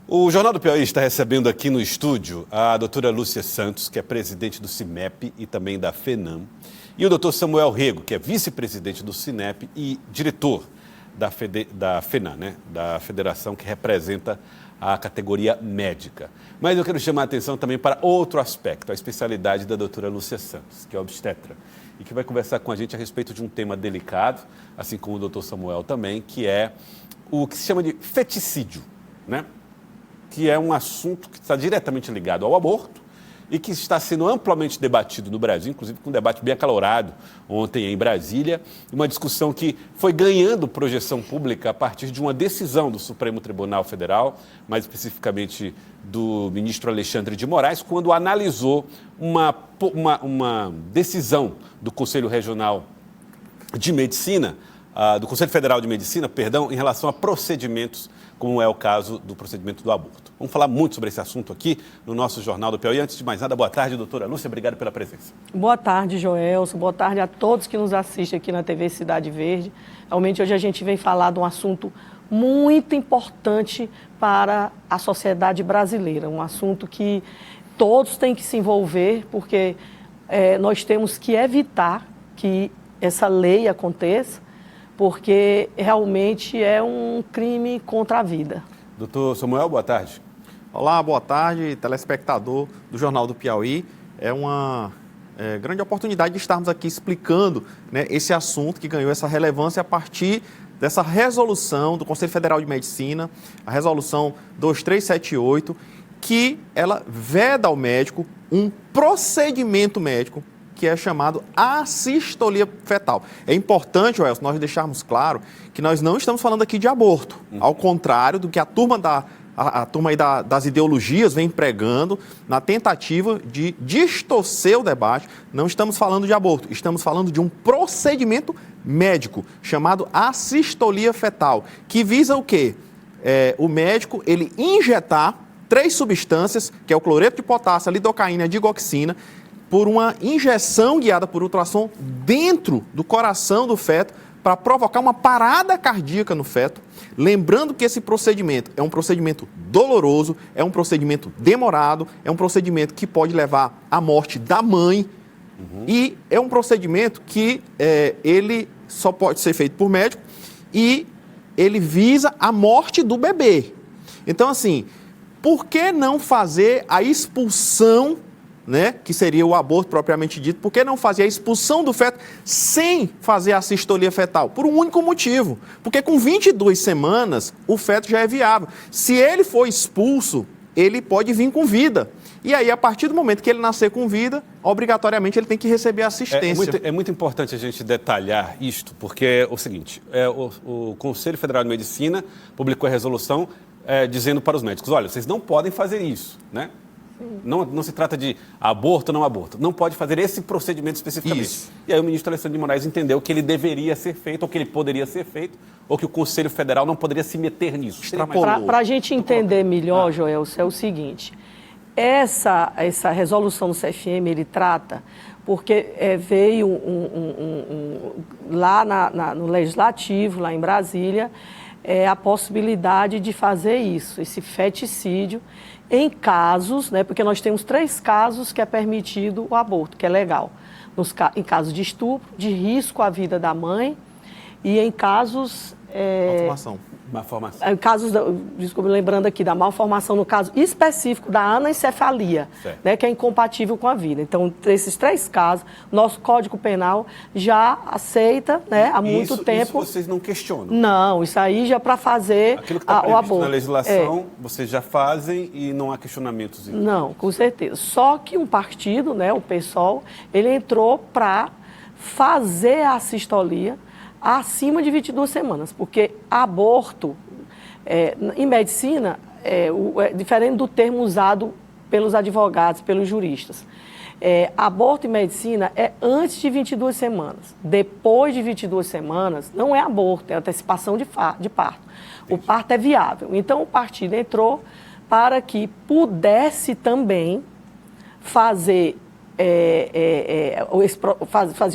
O Jornal do Piauí está recebendo aqui no estúdio a doutora Lúcia Santos, que é presidente do CIMEP e também da FENAM, e o doutor Samuel Rego, que é vice-presidente do CINEP e diretor da FENAM, né? Da federação que representa a categoria médica. Mas eu quero chamar a atenção também para outro aspecto, a especialidade da doutora Lúcia Santos, que é obstetra, e que vai conversar com a gente a respeito de um tema delicado, assim como o doutor Samuel também, que é o que se chama de feticídio, né? Que é um assunto que está diretamente ligado ao aborto e que está sendo amplamente debatido no Brasil, inclusive com um debate bem acalorado ontem em Brasília, uma discussão que foi ganhando projeção pública a partir de uma decisão do Supremo Tribunal Federal, mais especificamente do ministro Alexandre de Moraes, quando analisou uma decisão do Conselho Regional de Medicina, do Conselho Federal de Medicina, perdão, em relação a procedimentos, como é o caso do procedimento do aborto. Vamos falar muito sobre esse assunto aqui no nosso Jornal do Piauí. Antes de mais nada, boa tarde, doutora Lúcia, obrigado pela presença. Boa tarde, Joelson, boa tarde a todos que nos assistem aqui na TV Cidade Verde. Realmente hoje a gente vem falar de um assunto muito importante para a sociedade brasileira, um assunto que todos têm que se envolver, porque nós temos que evitar que essa lei aconteça, porque realmente é um crime contra a vida. Doutor Samuel, boa tarde. Olá, boa tarde, telespectador do Jornal do Piauí. É uma grande oportunidade de estarmos aqui explicando, né, esse assunto que ganhou essa relevância a partir dessa resolução do Conselho Federal de Medicina, a resolução 2378, que ela veda ao médico um procedimento médico que é chamado assistolia fetal. É importante, Welson, nós deixarmos claro que nós não estamos falando aqui de aborto, ao contrário do que a turma aí das ideologias vem pregando na tentativa de distorcer o debate. Não estamos falando de aborto, estamos falando de um procedimento médico chamado assistolia fetal, que visa o quê? O médico, ele injetar 3 substâncias, que é o cloreto de potássio, a lidocaína e a digoxina, por uma injeção guiada por ultrassom dentro do coração do feto para provocar uma parada cardíaca no feto. Lembrando que esse procedimento é um procedimento doloroso, é um procedimento demorado, é um procedimento que pode levar à morte da mãe e é um procedimento que ele só pode ser feito por médico e ele visa a morte do bebê. Então, assim, por que não fazer a expulsão, né, que seria o aborto propriamente dito, por que não fazer a expulsão do feto sem fazer a assistolia fetal? Por um único motivo, porque com 22 semanas o feto já é viável. Se ele for expulso, ele pode vir com vida. E aí, a partir do momento que ele nascer com vida, obrigatoriamente ele tem que receber assistência. É muito importante a gente detalhar isto, porque é o seguinte, o Conselho Federal de Medicina publicou a resolução dizendo para os médicos, olha, vocês não podem fazer isso, né? Não se trata de aborto ou não aborto. Não pode fazer esse procedimento especificamente. Isso. E aí o ministro Alexandre de Moraes entendeu que ele deveria ser feito, ou que ele poderia ser feito, ou que o Conselho Federal não poderia se meter nisso. Para a gente entender melhor, Joelson, é o seguinte. Essa resolução do CFM, ele trata, porque veio lá no Legislativo, lá em Brasília, a possibilidade de fazer isso, esse feticídio, em casos, né, porque nós temos 3 casos que é permitido o aborto, que é legal. Em casos de estupro, de risco à vida da mãe e em casos... Malformação. Em casos, desculpe, lembrando aqui, da malformação, no caso específico da anencefalia, né, que é incompatível com a vida. Então, esses 3 casos, nosso Código Penal já aceita, né, há muito tempo. Isso vocês não questionam? Não, isso aí já para fazer aquilo que está o aborto. Na legislação, vocês já fazem e não há questionamentos? Então. Não, com certeza. Só que um partido, né, o PSOL, ele entrou para fazer a assistolia acima de 22 semanas, porque aborto, em medicina, é diferente do termo usado pelos advogados, pelos juristas. Aborto em medicina é antes de 22 semanas. Depois de 22 semanas, não é aborto, é antecipação de parto. O parto é viável. Então, o partido entrou para que pudesse também fazer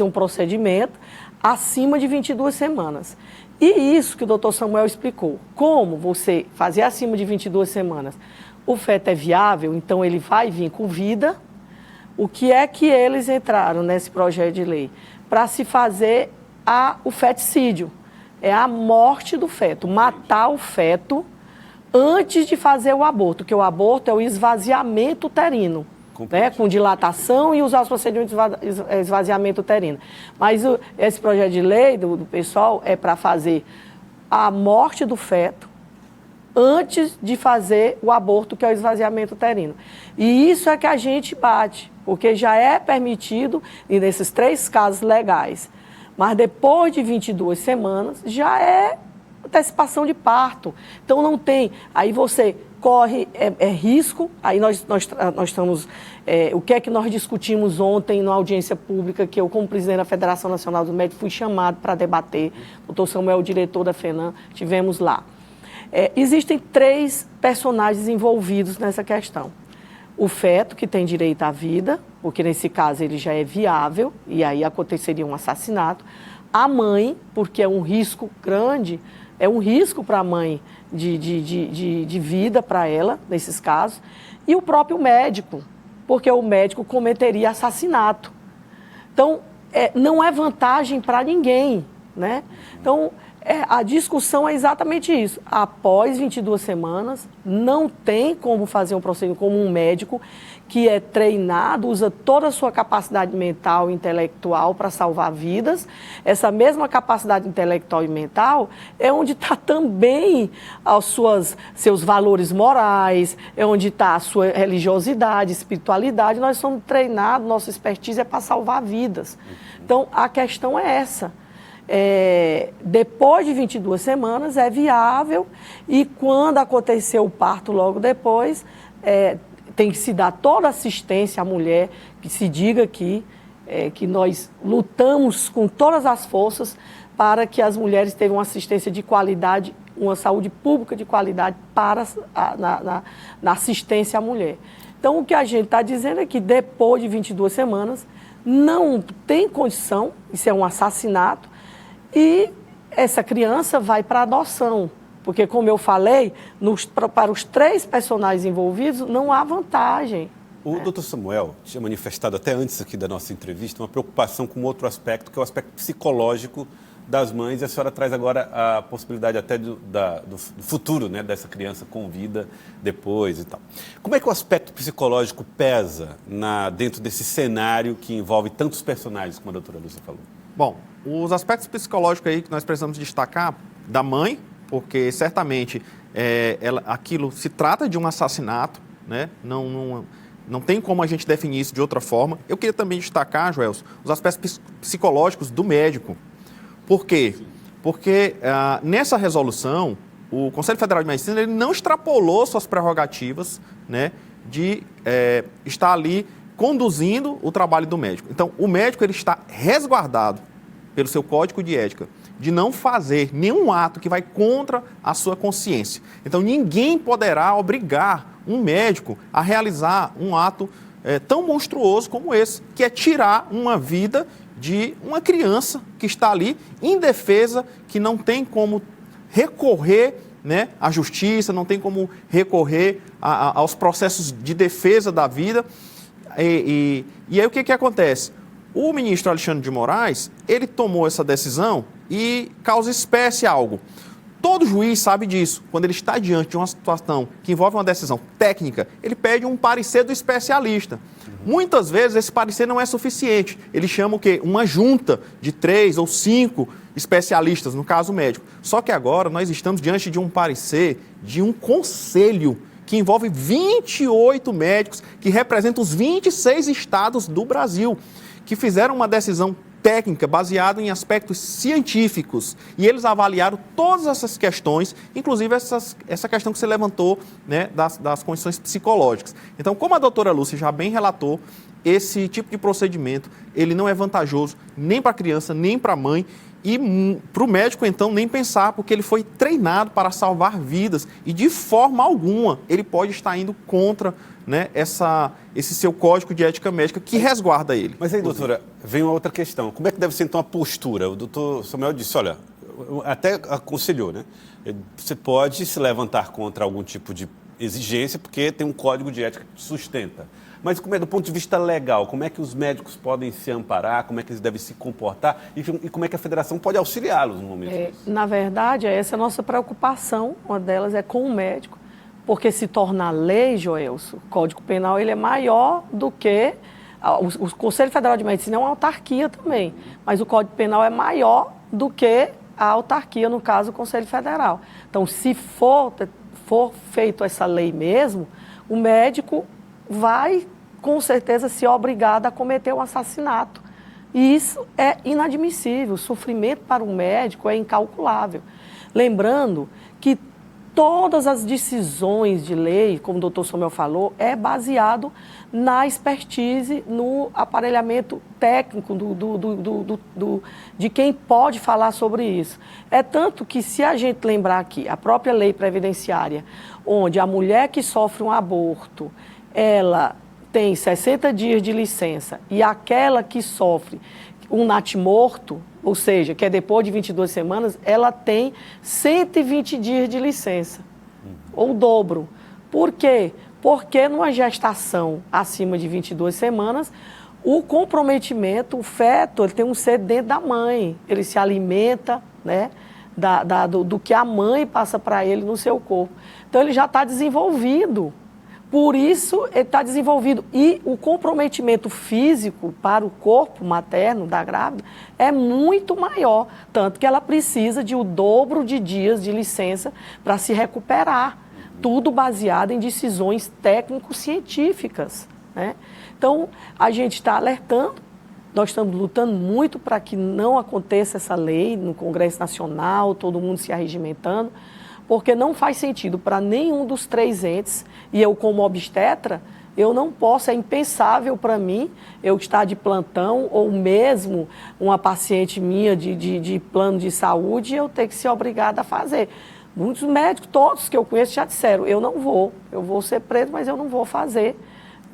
um procedimento acima de 22 semanas. E isso que o doutor Samuel explicou, como você fazer acima de 22 semanas, o feto é viável, então ele vai vir com vida. O que é que eles entraram nesse projeto de lei? Para se fazer o feticídio, é a morte do feto, matar o feto antes de fazer o aborto, que o aborto é o esvaziamento uterino, né, com dilatação e usar os procedimentos de esvaziamento uterino. Mas esse projeto de lei do pessoal é para fazer a morte do feto antes de fazer o aborto, que é o esvaziamento uterino. E isso é que a gente bate, porque já é permitido, e nesses 3 casos legais, mas depois de 22 semanas já é antecipação de parto. Então não tem, aí você corre risco, aí nós estamos, o que é que nós discutimos ontem na audiência pública, que eu, como presidente da Federação Nacional dos Médicos, fui chamado para debater, o doutor Samuel, o diretor da FENAM, tivemos lá. Existem 3 personagens envolvidos nessa questão. O feto, que tem direito à vida, porque nesse caso ele já é viável, e aí aconteceria um assassinato. A mãe, porque é um risco grande, é um risco para a mãe de vida para ela, nesses casos. E o próprio médico, porque o médico cometeria assassinato. Então, não é vantagem para ninguém, né? Então, a discussão é exatamente isso. Após 22 semanas, não tem como fazer um procedimento como um médico que é treinado, usa toda a sua capacidade mental e intelectual para salvar vidas. Essa mesma capacidade intelectual e mental é onde está também seus valores morais, é onde está a sua religiosidade, espiritualidade. Nós somos treinados, nossa expertise é para salvar vidas. Então, a questão é essa. Depois de 22 semanas é viável, e quando acontecer o parto logo depois, tem que se dar toda assistência à mulher, que se diga que nós lutamos com todas as forças para que as mulheres tenham uma assistência de qualidade, uma saúde pública de qualidade na assistência à mulher. Então, o que a gente está dizendo é que depois de 22 semanas não tem condição, isso é um assassinato, e essa criança vai para adoção, porque, como eu falei, para os 3 personagens envolvidos, não há vantagem. O doutor Samuel tinha manifestado até antes aqui da nossa entrevista uma preocupação com outro aspecto, que é o aspecto psicológico das mães, e a senhora traz agora a possibilidade até do futuro, né, dessa criança com vida depois e tal. Como é que o aspecto psicológico pesa dentro desse cenário que envolve tantos personagens, como a doutora Lúcia falou? Bom, os aspectos psicológicos aí que nós precisamos destacar da mãe, porque certamente aquilo se trata de um assassinato, né? Não tem como a gente definir isso de outra forma. Eu queria também destacar, Joelson, os aspectos psicológicos do médico. Por quê? Porque nessa resolução, o Conselho Federal de Medicina ele não extrapolou suas prerrogativas, né, de estar ali conduzindo o trabalho do médico. Então, o médico ele está resguardado pelo seu código de ética de não fazer nenhum ato que vai contra a sua consciência. Então, ninguém poderá obrigar um médico a realizar um ato tão monstruoso como esse, que é tirar uma vida de uma criança que está ali indefesa, que não tem como recorrer, né, à justiça, não tem como recorrer aos processos de defesa da vida. E aí o que acontece? O ministro Alexandre de Moraes, ele tomou essa decisão e causa espécie algo. Todo juiz sabe disso. Quando ele está diante de uma situação que envolve uma decisão técnica, ele pede um parecer do especialista. Muitas vezes esse parecer não é suficiente. Ele chama o quê? Uma junta de 3 ou 5 especialistas, no caso médico. Só que agora nós estamos diante de um parecer de um conselho que envolve 28 médicos que representam os 26 estados do Brasil, que fizeram uma decisão técnica baseada em aspectos científicos. E eles avaliaram todas essas questões, inclusive essa questão que você levantou, né, das condições psicológicas. Então, como a doutora Lúcia já bem relatou, esse tipo de procedimento ele não é vantajoso nem para a criança, nem para a mãe, e para o médico, então, nem pensar, porque ele foi treinado para salvar vidas e, de forma alguma, ele pode estar indo contra, né, esse seu código de ética médica que resguarda ele. Mas aí, doutora, vem uma outra questão. Como é que deve ser, então, a postura? O doutor Samuel disse, olha, até aconselhou, né? Você pode se levantar contra algum tipo de exigência, porque tem um código de ética que sustenta. Mas como é do ponto de vista legal, como é que os médicos podem se amparar, como é que eles devem se comportar e como é que a federação pode auxiliá-los no momento disso? Na verdade, essa é a nossa preocupação, uma delas é com o médico, porque se tornar lei, Joelso, o Código Penal ele é maior do que... O Conselho Federal de Medicina é uma autarquia também, mas o Código Penal é maior do que a autarquia, no caso, o Conselho Federal. Então, se for feito essa lei mesmo, o médico vai, com certeza, ser obrigado a cometer um assassinato. E isso é inadmissível. O sofrimento para um médico é incalculável. Lembrando que todas as decisões de lei, como o doutor Samuel falou, é baseado na expertise, no aparelhamento técnico de quem pode falar sobre isso. É tanto que, se a gente lembrar aqui, a própria lei previdenciária, onde a mulher que sofre um aborto, ela tem 60 dias de licença, e aquela que sofre um natimorto, ou seja, que é depois de 22 semanas, ela tem 120 dias de licença, ou o dobro. Por quê? Porque numa gestação acima de 22 semanas, o comprometimento, o feto, ele tem um ser dentro da mãe, ele se alimenta, né, do que a mãe passa para ele no seu corpo. Então, ele já está desenvolvido. Por isso, ele está desenvolvido. E o comprometimento físico para o corpo materno da grávida é muito maior. Tanto que ela precisa de o dobro de dias de licença para se recuperar. Tudo baseado em decisões técnico-científicas, né? Então, a gente está alertando. Nós estamos lutando muito para que não aconteça essa lei no Congresso Nacional, todo mundo se arregimentando, porque não faz sentido para nenhum dos três entes, e eu como obstetra, eu não posso, é impensável para mim eu estar de plantão ou mesmo uma paciente minha de plano de saúde, eu ter que ser obrigada a fazer. Muitos médicos, todos que eu conheço já disseram, eu vou ser preso, mas eu não vou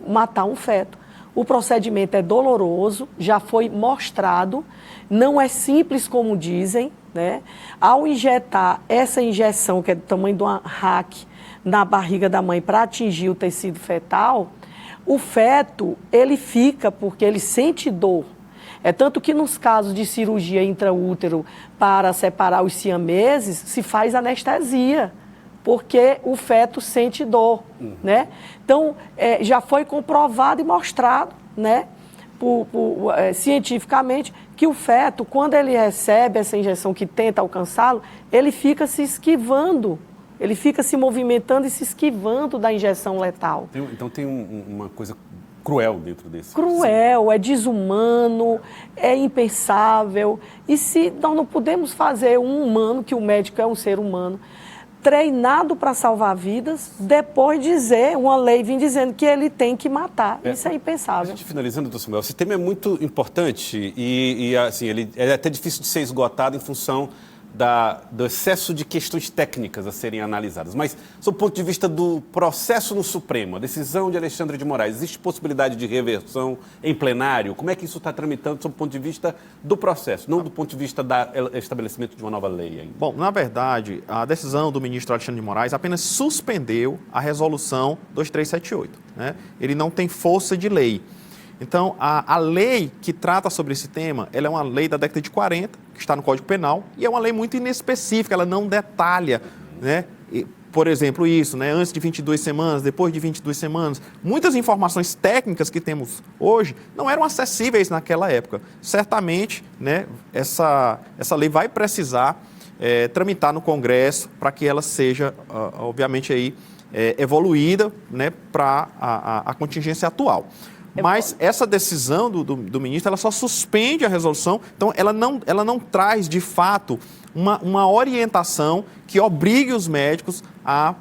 matar um feto. O procedimento é doloroso, já foi mostrado, não é simples como dizem, né? Ao injetar essa injeção, que é do tamanho de uma hack, na barriga da mãe para atingir o tecido fetal, o feto, ele fica porque ele sente dor. É tanto que nos casos de cirurgia intraútero para separar os siameses, se faz anestesia, porque o feto sente dor, né? Então, já foi comprovado e mostrado, né, cientificamente, que o feto, quando ele recebe essa injeção que tenta alcançá-lo, ele fica se esquivando, ele fica se movimentando e se esquivando da injeção letal. Então tem uma coisa cruel dentro desse. Cruel, é desumano, é impensável. E se nós não podemos fazer um humano, que o médico é um ser humano, treinado para salvar vidas, depois dizer, uma lei vir dizendo que ele tem que matar. Isso é impensável. A gente finalizando, doutor Samuel, esse tema é muito importante e assim, ele é até difícil de ser esgotado em função do excesso de questões técnicas a serem analisadas. Mas, sob o ponto de vista do processo no Supremo, a decisão de Alexandre de Moraes, existe possibilidade de reversão em plenário? Como é que isso está tramitando sob o ponto de vista do processo, não do ponto de vista do estabelecimento de uma nova lei ainda? Bom, na verdade, a decisão do ministro Alexandre de Moraes apenas suspendeu a resolução 2378. Né? Ele não tem força de lei. Então, a lei que trata sobre esse tema, ela é uma lei da década de 40, que está no Código Penal, e é uma lei muito inespecífica, ela não detalha, né? Por exemplo, isso, né? Antes de 22 semanas, depois de 22 semanas. Muitas informações técnicas que temos hoje não eram acessíveis naquela época. Certamente, né, essa lei vai precisar tramitar no Congresso para que ela seja, obviamente, aí, evoluída, né, para a contingência atual. Mas essa decisão do ministro, ela só suspende a resolução, então ela não traz, de fato, uma orientação que obrigue os médicos a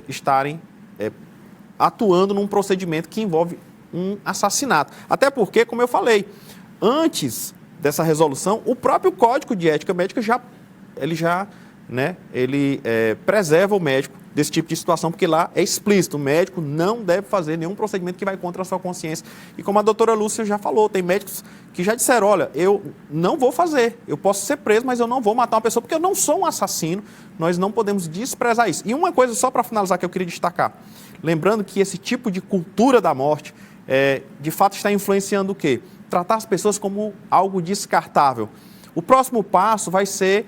estarem atuando num procedimento que envolve um assassinato. Até porque, como eu falei, antes dessa resolução, o próprio Código de Ética Médica ele preserva o médico desse tipo de situação, porque lá é explícito, o médico não deve fazer nenhum procedimento que vai contra a sua consciência. E como a doutora Lúcia já falou, tem médicos que já disseram, olha, eu não vou fazer, eu posso ser preso, mas eu não vou matar uma pessoa, porque eu não sou um assassino, nós não podemos desprezar isso. E uma coisa só para finalizar que eu queria destacar, lembrando que esse tipo de cultura da morte, de fato está influenciando o quê? Tratar as pessoas como algo descartável. O próximo passo vai ser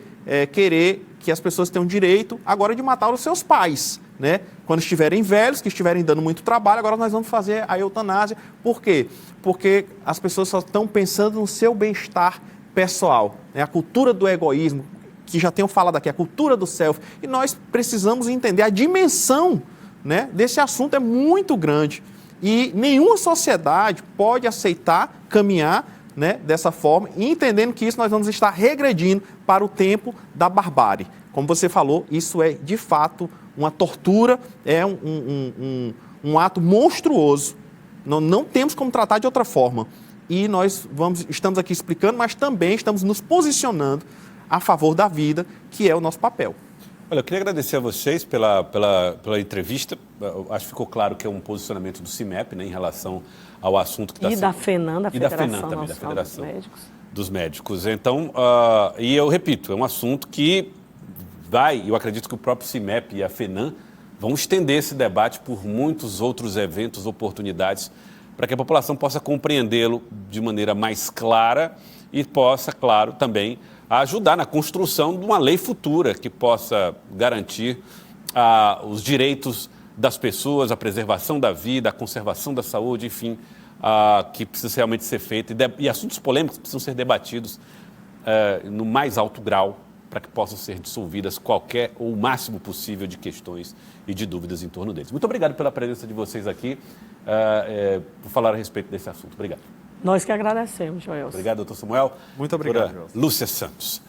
querer que as pessoas tenham direito agora de matar os seus pais, né? Quando estiverem velhos, que estiverem dando muito trabalho, agora nós vamos fazer a eutanásia. Por quê? Porque as pessoas só estão pensando no seu bem-estar pessoal, né? A cultura do egoísmo, que já tenho falado aqui, a cultura do self. E nós precisamos entender a dimensão, né, desse assunto é muito grande. E nenhuma sociedade pode aceitar caminhar, né, dessa forma, e entendendo que isso nós vamos estar regredindo para o tempo da barbárie. Como você falou, isso é de fato uma tortura, é um ato monstruoso. Não temos como tratar de outra forma. E nós estamos aqui explicando, mas também estamos nos posicionando a favor da vida, que é o nosso papel. Olha, eu queria agradecer a vocês pela entrevista. Acho que ficou claro que é um posicionamento do CIMEP, né, em relação ao assunto que está sendo... Da FENAM, da Federação também, da Federação dos Médicos. Então, e eu repito, é um assunto que eu acredito que o próprio CIMEP e a FENAM vão estender esse debate por muitos outros eventos, oportunidades, para que a população possa compreendê-lo de maneira mais clara e possa, claro, também ajudar na construção de uma lei futura que possa garantir os direitos das pessoas, a preservação da vida, a conservação da saúde, enfim, que precisa realmente ser feito. E assuntos polêmicos precisam ser debatidos no mais alto grau para que possam ser dissolvidas qualquer ou o máximo possível de questões e de dúvidas em torno deles. Muito obrigado pela presença de vocês aqui, por falar a respeito desse assunto. Obrigado. Nós que agradecemos, Joelson. Obrigado, doutor Samuel. Muito obrigado, Joelson. Lúcia Santos.